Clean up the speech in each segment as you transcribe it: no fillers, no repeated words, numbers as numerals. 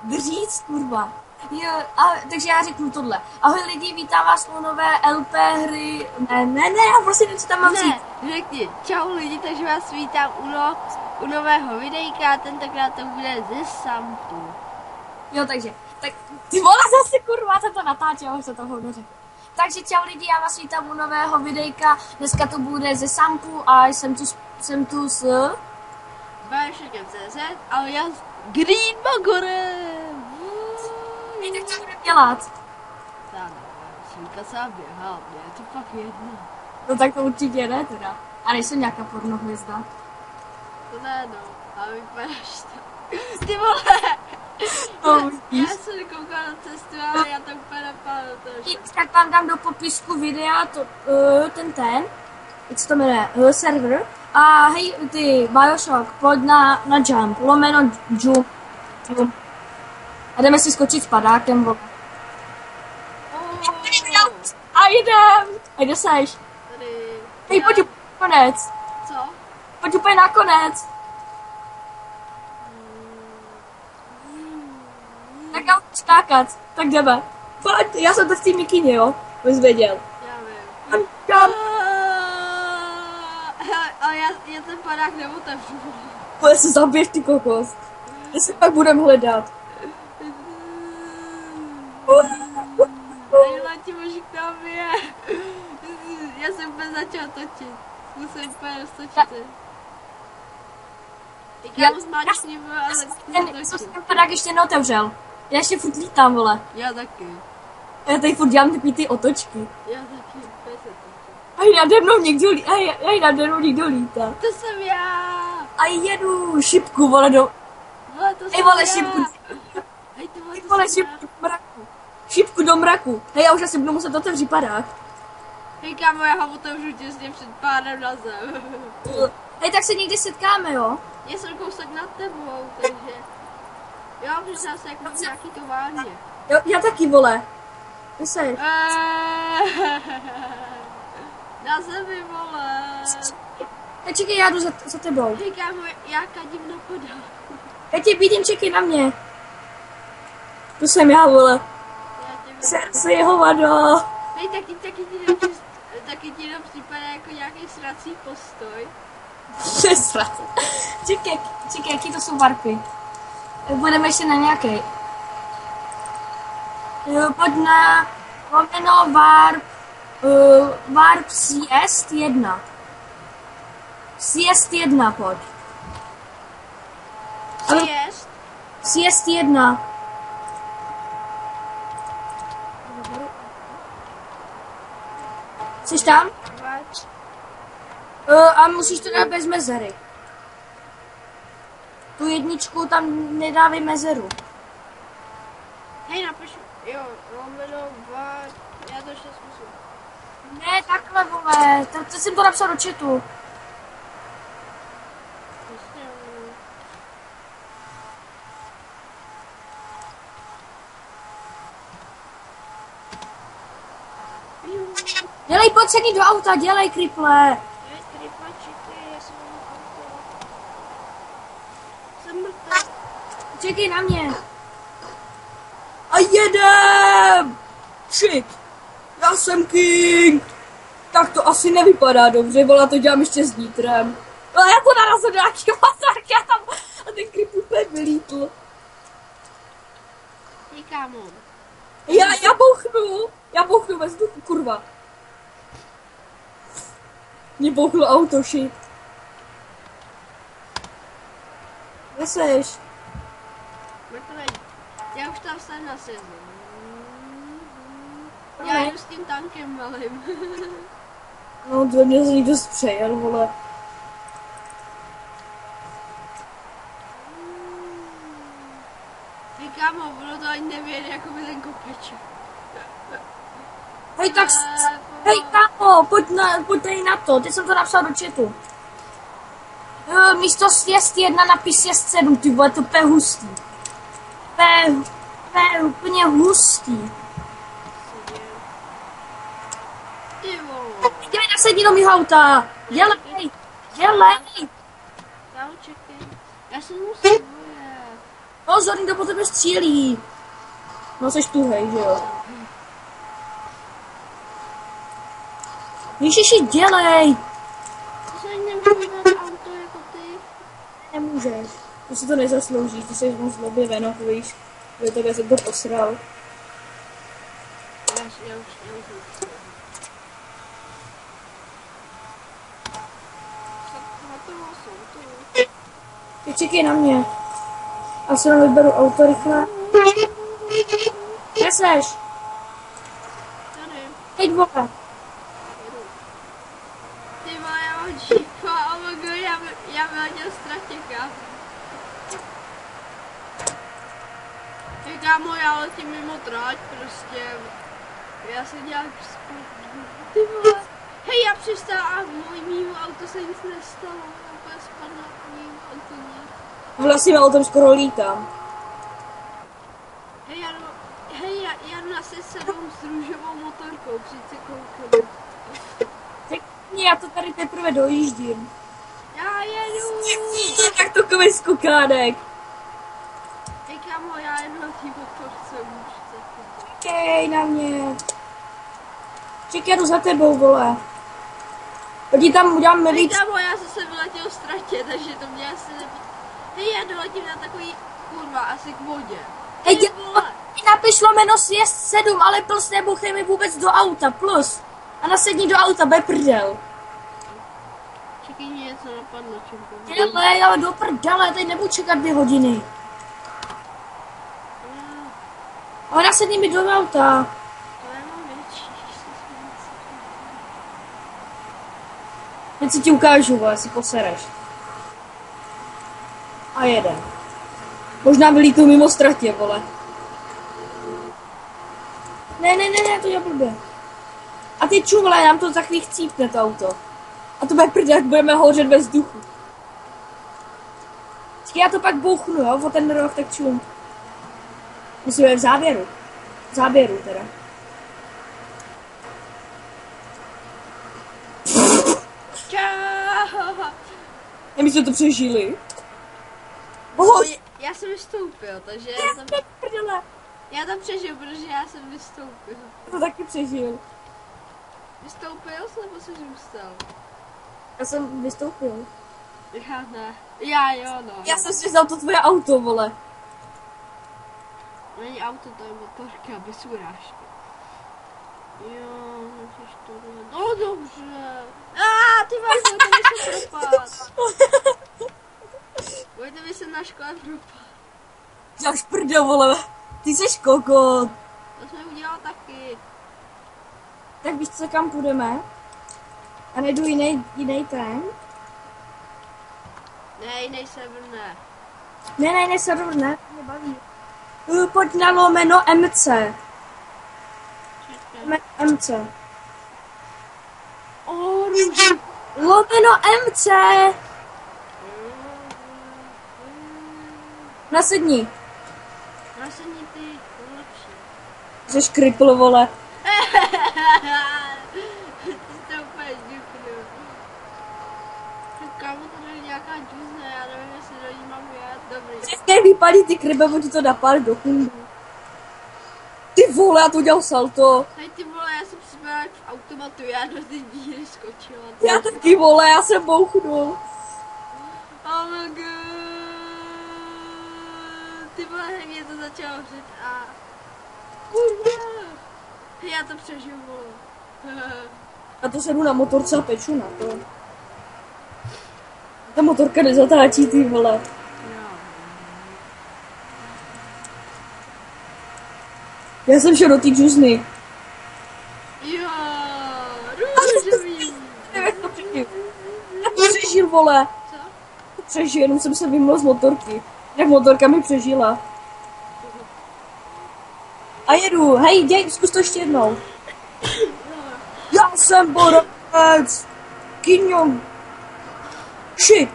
říct, kurva. Jo, takže já řeknu tohle. Ahoj lidi, vítám vás u nové LP hry. Ne, já prostě nevím, co tam mám říct. Řekni, čau lidi, takže vás vítám u nového videjka, tentokrát to bude ze Sampu. Jo, takže, tak ty vole zase kurva, jsem to natáčel, už se toho neřekl. Takže čau lidi, já vás vítám u nového videjka, dneska to bude ze Sampu a jsem tu s... Bášekem.cz a já s Green Magorem. Tak co budeme dělat? Šíka se běhá, mě je to pak jedno. No tak to určitě ne teda. A nejsem nějaká pornohvězda. To ne no, ale vypadáš to. Ty vole! No, já jsem koukala na cestu, ale já to úplně nepamatuju. Tak vám dám do popisku videa ten, jak se to jmenuje, server. A hej, ty, Bioshock, pojď na jump, lomeno jump. A jdeme si skočit s padákem, bo. A jdem! A kde seš? Tady. Hej, pojď úplně na konec. Co? Pojď úplně na konec. Tak já můžu skákat, tak jdeme. Pojď, já jsem to v té mikině, jo? Bys věděl. Já vím. Ale já ten padák neotevřu. Pojď se zaběž, ty kokos. My se pak budeme hledat. Nejlepší možík tam je. Já jsem úplně začal točit. Musím úplně roztočit. Já jsem ten padák ještě neotevřel. Já ještě furt lítám, vole. Já taky. Já tady furt dělám takový ty otočky. Já taky. A nade mnou někdo lítá. To jsem já. A jedu šipku, vole, do... Hej, vole, šipku. Hej, vole, šipku do mraku. Šipku do mraku. Hej, já už asi budu muset otevřít padák. Hej, kámo, já ho otevřu těsně před pádem na zem. Hej, tak se někdy setkáme, jo? Já jsem kousek nad tebou, takže... Jo, přiznám se jako nějaký továrně. Jo, já taky, vole. Kde seš? Na zemi, vole. Hej, čekej, já jdu za tebou. Hej, kámo, já kadím na podák. Já tě vidím, čekej na mě. Tu jsem já, vole. Se jeho vado. Hej, taky ti jenom připadá jako nějaký srací postoj. Čekej, jaký to jsou varpy. Budeme ještě na nějaký. Pojď na lomeno warp siest 1. Siest 1, pojď. Siest 1. Jsi tam? A musíš to dát bez mezery. Tu jedničku tam nedávej mezeru. Hej, napišu. Jo, lomeno, já to ještě zkusím. Ne, takhle, vole. To jsem to napsal do chatu. Dělej, pojď sedni do auta, dělej, kriple. Čekej na mě. A jedem! Shit! Já jsem king! Tak to asi nevypadá dobře, vole, to dělám ještě s nítrem. Ale já to narazil do nějaký motorky a tam a ten krip úplně vylítl. Hej, kámo. Já bouchnu ve vzduchu, kurva. Mě bouchlo auto, shit. Kde seš? Já už tam jsem na sezónu. Já jdu s tím tankem malým. No, to mě se někdo zpřejel, vole. Hej, kámo, ono to ani nevědět, jako by ten kopeček. Hej, tak... Hej, kámo, pojď tady na to, teď jsem to napsal do chatu. Místo siest 1 napis siest 7, ty vole, to je hustý. To je úplně hustý. Jdeme nasadit do mýho auta. Dělej. Já ho čekám. Já se musím bojet. Pozor, někdo po tebe střílí. No, seš tuhej, že jo? Ježiši, dělej! To se nemůžu dát auto jako ty. Nemůžeš. To si to nezaslouží, ty jsi moc zlobě venok, víš. Do tebe jsem to posral. Já už Ty čekej na mě. A se nám vyberu auto rychle. Kde seš? tady. Hej, vole. Ty vole, já mám džípa, oh my god, já vyhodil stratěka. Ty kámo, já letím mimo trať, prostě. Já se nějak ty vole. Hej, já přistál a mýmu auto se nic nestalo. Já úplně spadla a mýmu auto nic. Vlastně o tom skoro lítám. Hej, já jdu na S7 s růžovou motorkou, přijď si kouknout. Já to tady teprve dojíždím. Já jedu. Tak to kovej skokánek. Hej kámo, já jedu na tý motorce, už Čekej na mě. Čekej, jdu za tebou, vole. Pojď tam udělám Hej milic. kámo, já zase vyletěl z tratě, takže to mě asi Hej, já doletím na takový, kurva, asi k vodě. Hej, Ty vole. napiš lomeno sjezd 7, ale plus nebuchej mi vůbec do auta, plus. A nasedni do auta, be prdel. Čekaj, mě něco napadlo, čemko. Dělej, ale do prdele, teď nebudu čekat 2 hodiny. Ale nasedni mi do auta. To já mám větší, Teď si ti ukážu, vole, si posereš. A jeden. Možná vylítnu mimo ztratě, vole. Ne, to je blbě. A ty čuvle, nám to za chvíli chcípne to auto. A to bude prdel, jak budeme hořet ve vzduchu. Já to pak bouchnu, jo, o ten roh, tak čum. Myslím, v závěru. V záběru teda. Čau. My jsme to přežili. Já jsem vystoupil, takže Prdele. já tam přežil, protože já jsem vystoupil. To taky přežil. Vystoupil jsi, nebo jsi zůstal? Já jsem vystoupil. Já ne. Já jo, no. Já jsem si vzal to tvoje auto, vole. Není auto, to je motorka, bez urážky. Jo, můžeš to dělat. No dobře. Ty máš, Vojta mi se propad. Vojta mi se na škole propad. Jáš prdel, vole. Ty jsi kokot. To jsem udělal taky. Tak víš co, kam půjdeme? A najdu jiný ten? Ne, jiný server ne. Ne, server ne, to mě baví. Pojď na lomeno MC. MC. Růže. Lomeno MC. Nasedni. Nasedni ty lepší. Jsi kripl, vole. Ty jsi úplně děknu. Kámo, tady je nějaká džuzna, já nevím, jestli do ní mám jet. Dobrý. Přesně vypadí ty krybe, bo ti to napálí do kundu. Ty vole, já to udělal salto. Hej ty vole, já jsem připadal jak v automatu, já do ty díry skočila. Já taky, vole, já jsem bouchnul. Oh my god. Ty vole, hej, mě to začalo vřít a... Kurva. Hej, já to přežiju, vole. A to se jdu na motorce a peču na to. Ta motorka nezatáčí, ty vole. Já jsem šel do té džuzny. Jo, růžový. Jak to přežil? Jak to přežil, vole? Co? Přežil, jenom jsem se vymlel z motorky. Jak motorka mi přežila. A jedu, hej, děj, zkus to ještě jednou. Já jsem borec. Kyňom. Shit.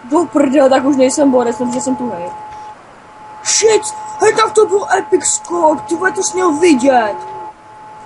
Do prdele, tak už nejsem borec, protože jsem tu, hej. Shit, hej, tak to byl epic skok, ty vole, to jsi měl vidět.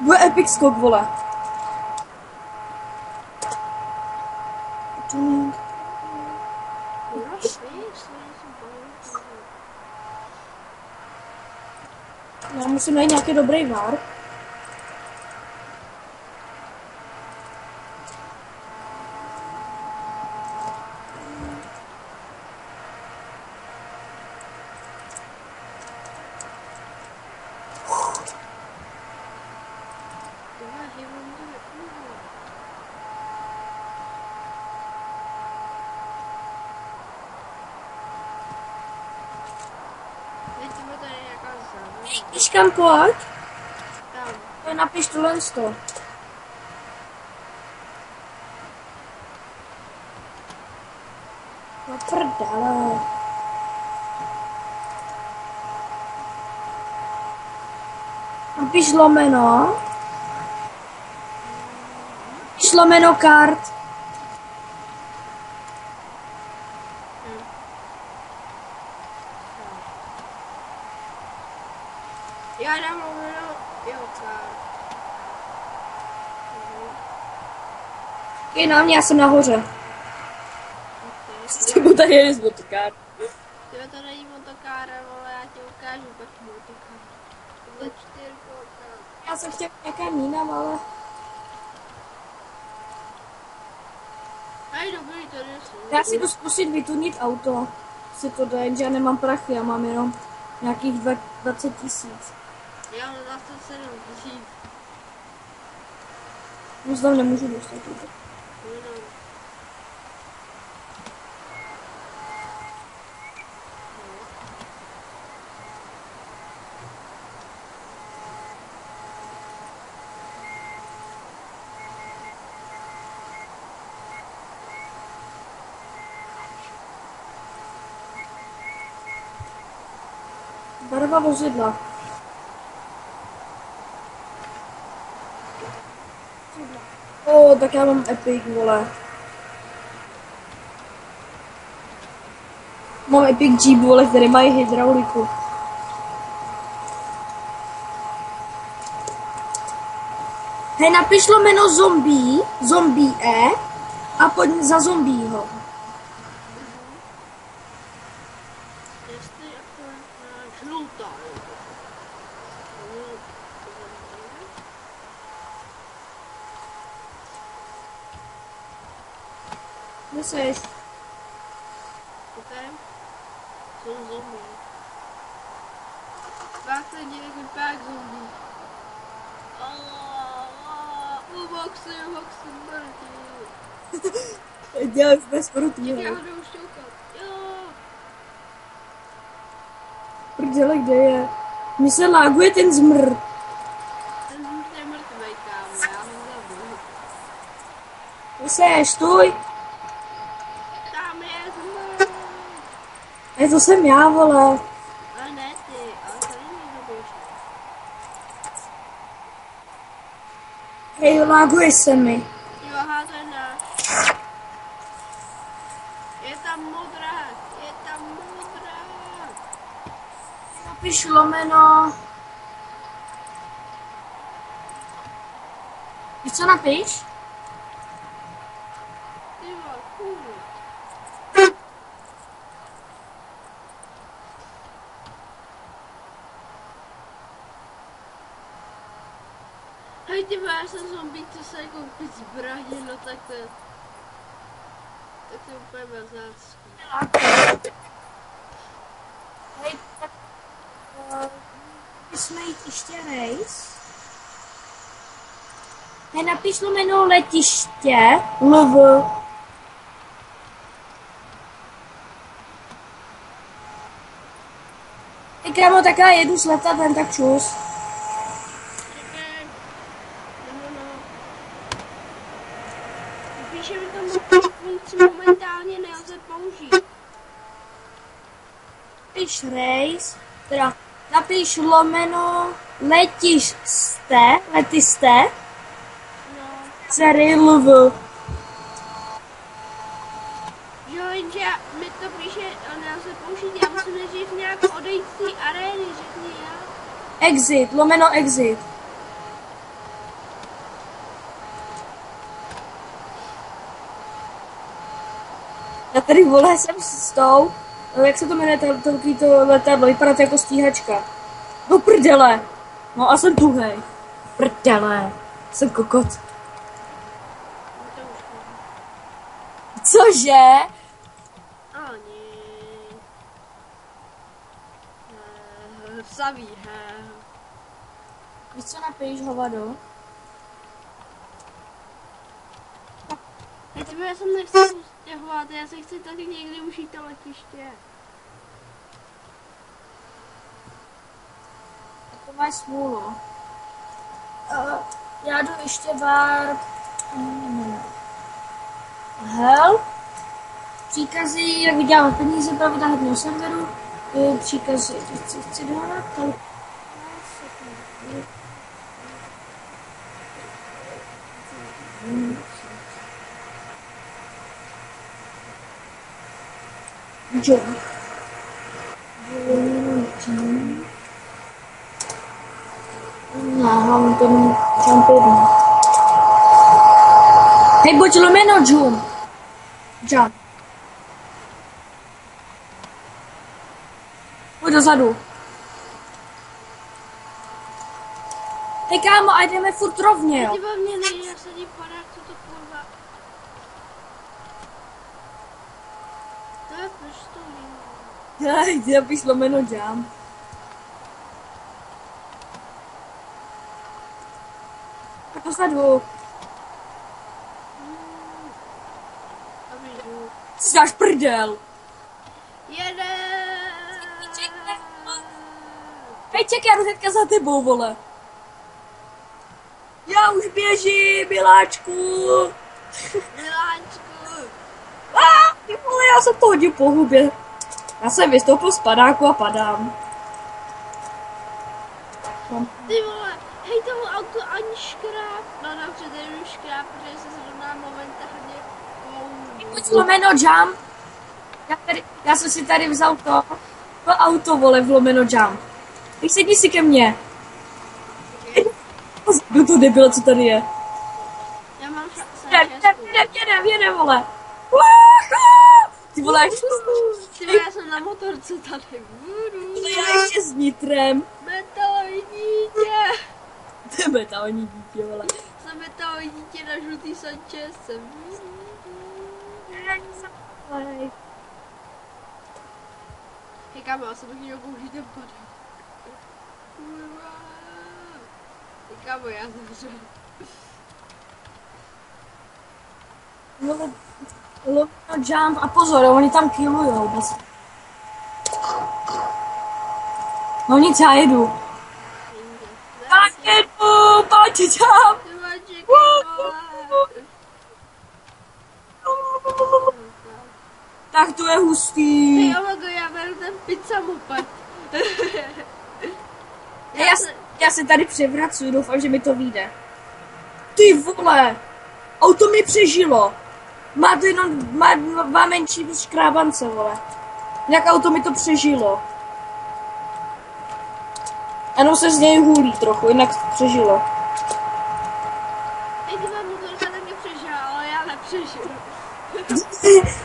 Byl epic skok, vole. Já musím najít nějaký dobrý vár. Víš kam pojď? Tam. Napiš tohle sto. No prdele. Napiš lomeno. Napiš lomeno kart. Já dám lomeno, jo, kár. Je na mě, já jsem nahoře. S tebou tady je z motokár. Tyhle to není motokára, ale já ti ukážu pak motokár. Tohle 4 kolka. Já jsem chtěl nějaká mínam, ale... Aj dobrý, tady jsou. Já si jdu zkusit vytunit auto. Si to jde, jenže já nemám prachy, já mám jenom nějakých 20 000. Já mám za 107 000. Už tam nemůžu dostat. Barva vozidla. Tak já mám Epic, vole. Mám Epic Jeep, vole, který mají hydrauliku. Hej, napiš jméno zombie a pojď za zombího. Jestli jako žlutá. Kde seš? Okay. Jsou zombie. Pak se dělí pak zombie. Boxy, mrtý. Dělej bez prutního. Já jdu šťoukat. Jo. Prdele, kde je? Mně se láguje ten zmr. Ten zůst je mrtvej, kámo, já ho zabil. Kde seš, stůj. Tam je zmrt. To jsem já, vole. Ale ne ty, ale tady někdo běží. Hej, láguje se mi. Jo, aha, to je náš. Je tam modrá, je tam modrá. Napiš lomeno. Víš, co napiš? Ty vole, kurva. Hej, ty vole, já jsem zombík, co se koupit zbraně, no tak to je úplně bezácku. Hej, tak... Jsme jít ještě race. Hej, napiš lomeno letiště. LV. Hej, kámo, tak já jedu s letadlem, tak čus. Čekaj. No. Píše mi tam funkci momentálně nelze použít. Napiš race, teda napiš lomeno letiste, No. dcery LV. Jo, jenže mi to píše, nelze použít, já musím nejdřív nějak odejít z té arény, řekni já. Exit, lomeno exit. Já tady, vole, jsem s tou, jak se to jmenuje, to letadlo, vypadá to jako stíhačka. No prdele. No a jsem tuhej. Prdele. Jsem kokot. To už chodí. Cože? Ani. Psavý, Víš co napiješ, hovado? Teď já jsem nechci stěhovat, já se chci taky někdy užít to letiště. To máš smůlu. Já jdu ještě bar... Help. Příkazy, jak vydělávat peníze, pravidelného serveru. Příkazy, chci dohnat. John. Hlavně ten jumping. Hej, buď lomeno jump. Jump. Pojď dozadu. Hej kámo, a jdeme furt rovně, jo. Ty ve mně nejde, já se ti padá, co to kurva. To je proč to není. Hej, ty napíš lomeno jump. Tak dozadu. A běžu. Si dáš prdel. Jede! Hej, ček, já jdu hnedka za tebou, vole. Já už běžím, miláčku. Miláčku! Ty vole, já jsem to hodil po hubě. Já jsem vystoupil z padáku a padám. Ty vole, hej tomu auto ani škráp. No dobře, tady už škráp, protože se zrovna momentálně Pojď lomeno jump. Já jsem si tady vzal to auto, vole, v lomeno jump. Tak sedni si ke mně. Kdo to debila, co tady je? Já mám Jede, vole. Ty vole, Ty vole, já jsem na motorce tady. já ještě s nitrem. Metalový dítě. To je metalní dítě, vole. Jsem metalový dítě na žlutý Sančesce. Hej kámo, já jsem taky měl použít ten padák. Kurva. Hej kámo, já zemřel. Lomeno jump a pozor, oni tam killujou. No nic, já jedu. Já jedu, pojď jump. Ty máš čekat, vole. Tak to je hustý. Hej, omago, já beru ten pizza moped. Já se tady převracuju, doufám, že mi to vyjde. Ty vole, auto mi přežilo. Má to jenom, má menší škrábance, vole. Jak auto mi to přežilo. Ano, se z něj hůlí trochu, jinak přežilo. Hej, ty má motorka taky přežila, ale já nepřežil.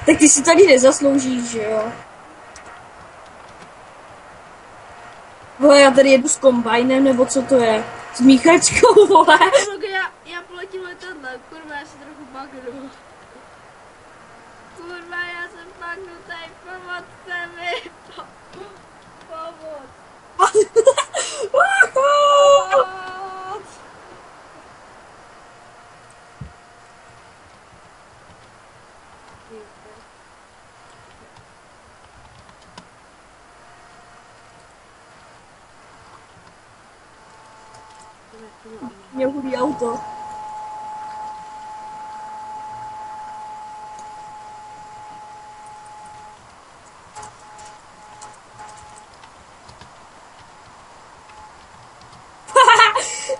Tak ty si tady nezasloužíš, že jo? Vole, já tady jedu s kombajnem, nebo co to je? S míchačkou, vole. Omago, já poletím letadlem, kurva, já se trochu bagnu. Kurva, já jsem bagnutej, pomozte mi. Pomoc. Pomoc. Mě hůlí auto.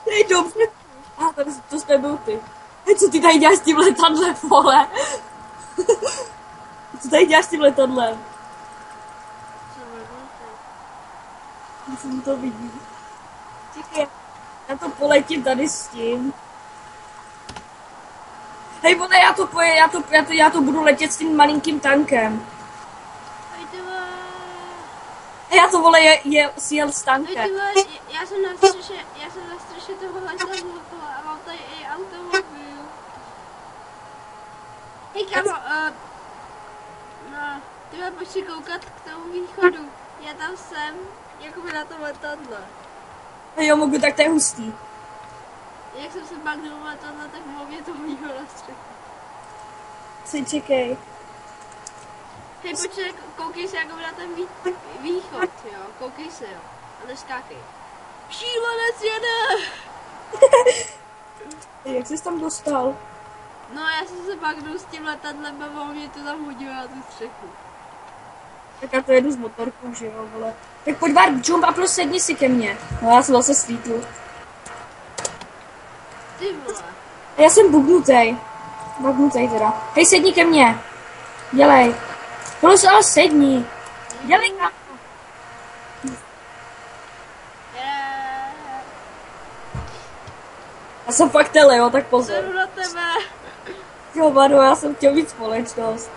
Hej, dobře. Tady to jste byl ty. Hej, co ty tady děláš s tím letadlem, vole? Co tady děláš s tím letadlem? Jsem to vidí. Čekaj, já to poletím tady s tím. Hej, vole, já to budu letět s tím malinkým tankem. Hej, ty vole. Hej, já to vole sjel No stanka. ty vole, já jsem na střeše toho letadla a mám tady i automobil. Hej kamo, no, ty vole, pojď si koukat k tomu východu. Já tam jsem, jakoby na tom letadle. Jo, mogu, tak to je hustý. Jak jsem se pak do letadla, tak mě to hodilo na střechu. Si čekej. Hej, počkej, koukej se jakoby na ten východ, jo, koukej se, jo, a neskákej. Šílenec jede! Jak jsi tam dostal? No, já jsem se pak jdu s tím letadlem a mě to tam hodilo na tu střechu. Tak já to jedu s motorkou, že jo, vole. Tak pojď Warp Jump a plus sedni si ke mně. No já jsem zase svítl. Ty vole. Já jsem bugnutej. Bugnutej teda. Hej, sedni ke mně. Dělej. Plus ale sedni. Dělej kam. Já jsem fakt tele, jo, tak pozor. Jdu na tebe. Jo, Vado, já jsem chtěl víc společnost.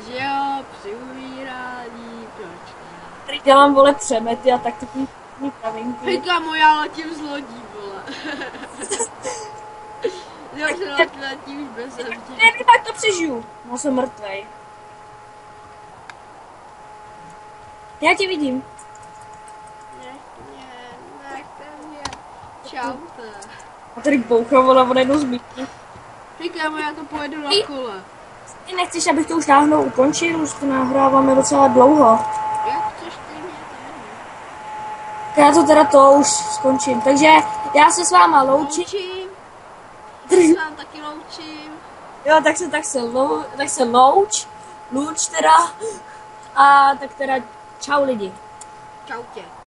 Že jo, při umírání, proč ne? Tady dělám, vole, přemety a tak takový pravinky. Hej kamo, já letím z lodí, vole. Já už letím už bez mě. Nevím, jak to přežiju. No, jsem mrtvej. Já tě vidím. Nechte mě. Čaute. A tady boucha, ona jednou zbytí. Hej kamo, já to pojedu na kole. Ty nechceš, abych to už dávno ukončil? Už to nahráváme docela dlouho. Jak chceš ty mě to jedno. Já to teda to už skončím. Takže já se s váma loučím. Já vám taky loučím. Jo, tak se louč teda. A tak teda čau lidi. Čau tě.